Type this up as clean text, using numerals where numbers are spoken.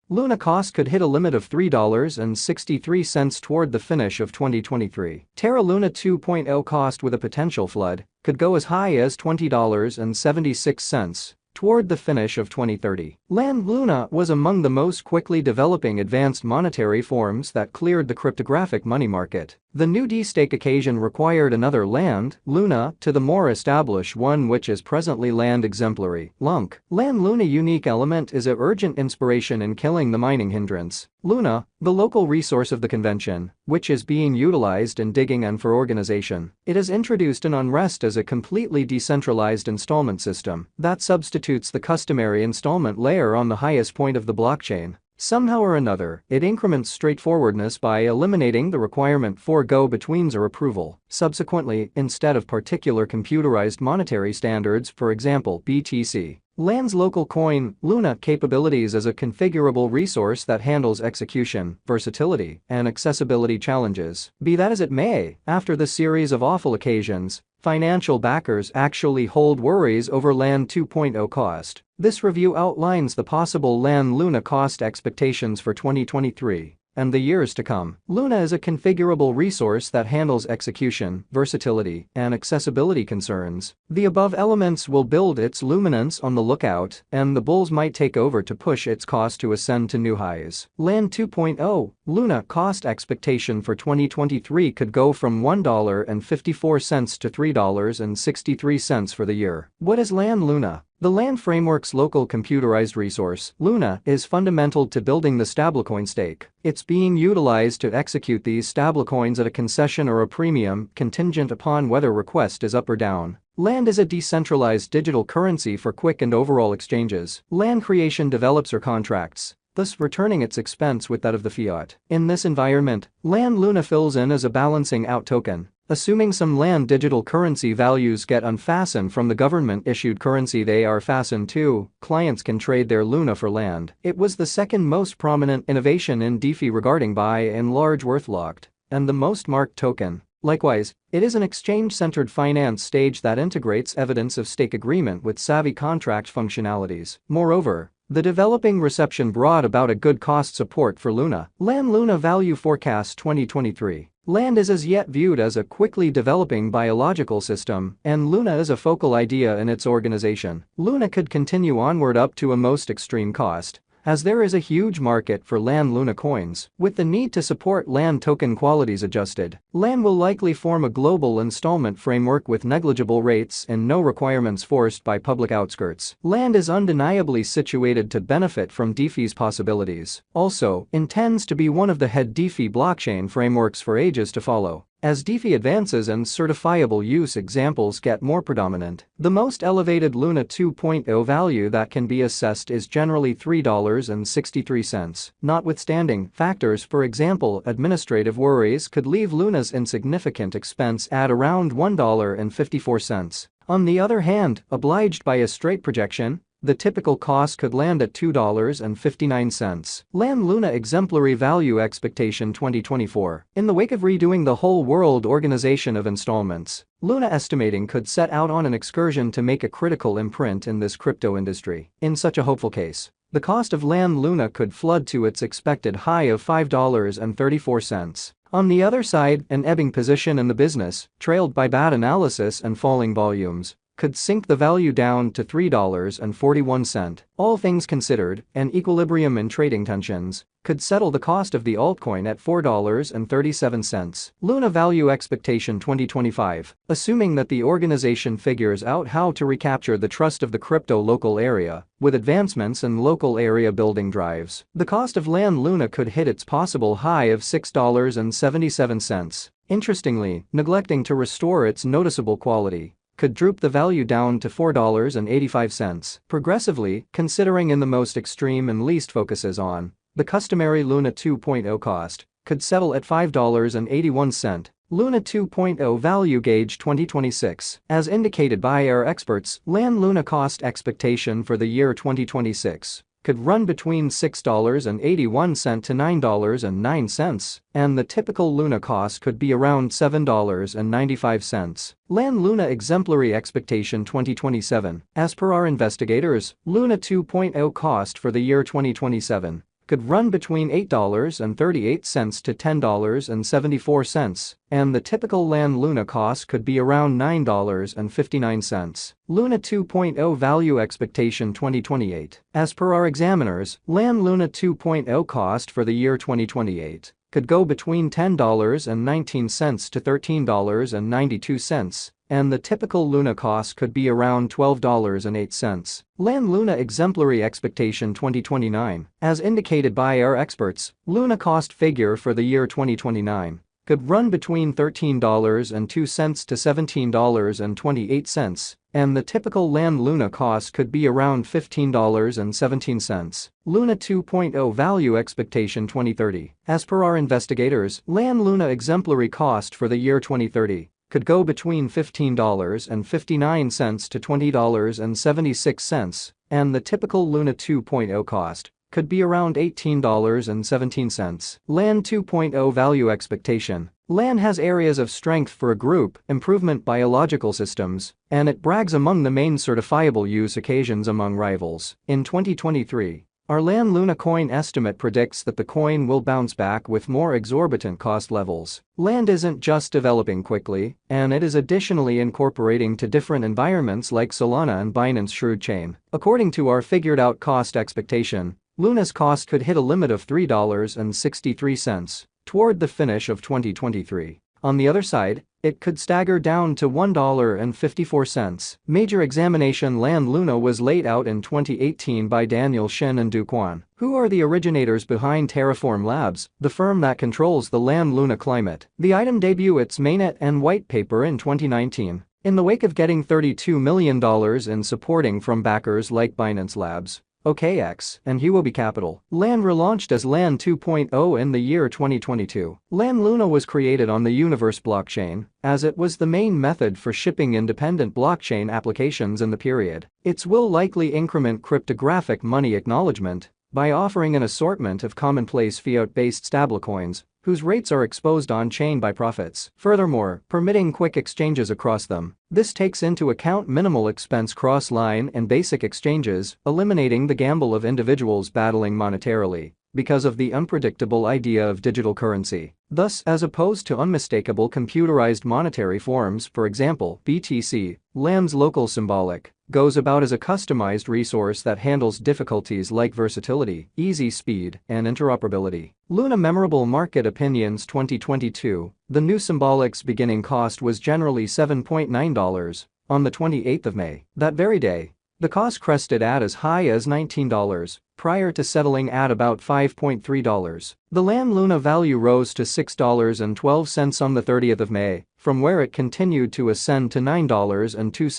Luna cost could hit a limit of $3.63 toward the finish of 2023. Terra Luna 2.0 cost with a potential flood could go as high as $20.76 toward the finish of 2030. Land Luna was among the most quickly developing advanced monetary forms that cleared the cryptographic money market. The new D-stake occasion required another Land Luna to the more established one, which is presently Land Exemplary Lunk. Land Luna unique element is a urgent inspiration in killing the mining hindrance. Luna, the local resource of the convention, which is being utilized in digging and for organization. It has introduced an unrest as a completely decentralized installment system that substitutes the customary installment layer on the highest point of the blockchain. Somehow or another, it increments straightforwardness by eliminating the requirement for go-betweens or approval. Subsequently, instead of particular computerized monetary standards, for example BTC, Land's local coin, Luna, capabilities as a configurable resource that handles execution, versatility, and accessibility challenges. Be that as it may, after the series of awful occasions, financial backers actually hold worries over Land 2.0 cost. This review outlines the possible Land Luna cost expectations for 2023 and the years to come. Luna is a configurable resource that handles execution, versatility, and accessibility concerns. The above elements will build its luminance on the lookout, and the bulls might take over to push its cost to ascend to new highs. Land 2.0 Luna cost expectation for 2023 could go from $1.54 to $3.63 for the year. What is Land Luna? The Land framework's local computerized resource, Luna, is fundamental to building the stablecoin stake. It's being utilized to execute these stablecoins at a concession or a premium, contingent upon whether request is up or down. Land is a decentralized digital currency for quick and overall exchanges. Land creation develops or contracts, thus returning its expense with that of the fiat. In this environment, Land Luna fills in as a balancing out token. Assuming some Land digital currency values get unfastened from the government-issued currency they are fastened to, clients can trade their Luna for Land. It was the second most prominent innovation in DeFi regarding by and large worth locked, and the most marked token. Likewise, it is an exchange-centered finance stage that integrates evidence of stake agreement with savvy contract functionalities. Moreover, the developing reception brought about a good cost support for Luna. Land Luna Value Forecast 2023. Land is as yet viewed as a quickly developing biological system, and Luna is a focal idea in its organization. Luna could continue onward up to a most extreme cost, as there is a huge market for Land Luna coins. With the need to support Land token qualities adjusted, Land will likely form a global installment framework with negligible rates and no requirements forced by public outskirts. Land is undeniably situated to benefit from DeFi's possibilities. Also, intends to be one of the head DeFi blockchain frameworks for ages to follow. As DeFi advances and certifiable use examples get more predominant, the most elevated Luna 2.0 value that can be assessed is generally $3.63. Notwithstanding factors, for example, administrative worries could leave Luna's insignificant expense at around $1.54. On the other hand, obliged by a straight projection, the typical cost could land at $2.59. Land Luna Exemplary Value Expectation 2024. In the wake of redoing the whole world organization of installments, Luna estimating could set out on an excursion to make a critical imprint in this crypto industry. In such a hopeful case, the cost of Land Luna could flood to its expected high of $5.34. On the other side, an ebbing position in the business, trailed by bad analysis and falling volumes, could sink the value down to $3.41. All things considered, an equilibrium in trading tensions could settle the cost of the altcoin at $4.37. Luna Value Expectation 2025. Assuming that the organization figures out how to recapture the trust of the crypto local area, with advancements in local area building drives, the cost of Land Luna could hit its possible high of $6.77. Interestingly, neglecting to restore its noticeable quality could droop the value down to $4.85. Progressively, considering in the most extreme and least focuses on, the customary Luna 2.0 cost could settle at $5.81. Luna 2.0 Value Gauge 2026. As indicated by our experts, Land Luna cost expectation for the year 2026 could run between $6.81 to $9.09, and the typical Luna cost could be around $7.95. Land Luna Exemplary Expectation 2027. As per our investigators, Luna 2.0 cost for the year 2027 could run between $8.38 to $10.74, and the typical land Luna cost could be around $9.59. Luna 2.0 value expectation 2028. As per our examiners, land Luna 2.0 cost for the year 2028 could go between $10.19 to $13.92, and the typical Luna cost could be around $12.08. Land Luna exemplary expectation 2029. As indicated by our experts, Luna cost figure for the year 2029 could run between $13.02 to $17.28, and the typical land Luna cost could be around $15.17. Luna 2.0 value expectation 2030. As per our investigators, land Luna exemplary cost for the year 2030 could go between $15.59 to $20.76, and the typical Luna 2.0 cost could be around $18.17. Land 2.0 value expectation. Land has areas of strength for a group, improvement biological systems, and it brags among the main certifiable use occasions among rivals. In 2023, our land Luna coin estimate predicts that the coin will bounce back with more exorbitant cost levels. Land isn't just developing quickly, and it is additionally incorporating to different environments like Solana and Binance Shrewd Chain. According to our figured out cost expectation, Luna's cost could hit a limit of $3.63 toward the finish of 2023. On the other side, it could stagger down to $1.54. Major examination land Luna was laid out in 2018 by Daniel Shin and Du Quan, who are the originators behind Terraform Labs, the firm that controls the land Luna climate. The item debuted its mainnet and white paper in 2019, in the wake of getting $32 million in supporting from backers like Binance Labs, OKX, and Huobi Capital. Land relaunched as Land 2.0 in the year 2022. Land Luna was created on the Universe blockchain, as it was the main method for shipping independent blockchain applications in the period. It will likely increment cryptographic money acknowledgement by offering an assortment of commonplace fiat-based stablecoins whose rates are exposed on-chain by profits. Furthermore, permitting quick exchanges across them. This takes into account minimal expense cross-line and basic exchanges, eliminating the gamble of individuals battling monetarily because of the unpredictable idea of digital currency. Thus, as opposed to unmistakable computerized monetary forms, for example, BTC, Land's local symbolic goes about as a customized resource that handles difficulties like versatility, easy speed, and interoperability. Luna memorable market opinions 2022. The new symbolic's beginning cost was generally $7.9 on the 28th of May. That very day, the cost crested at as high as $19, prior to settling at about $5.3. The land Luna value rose to $6.12 on the 30th of May, from where it continued to ascend to $9.02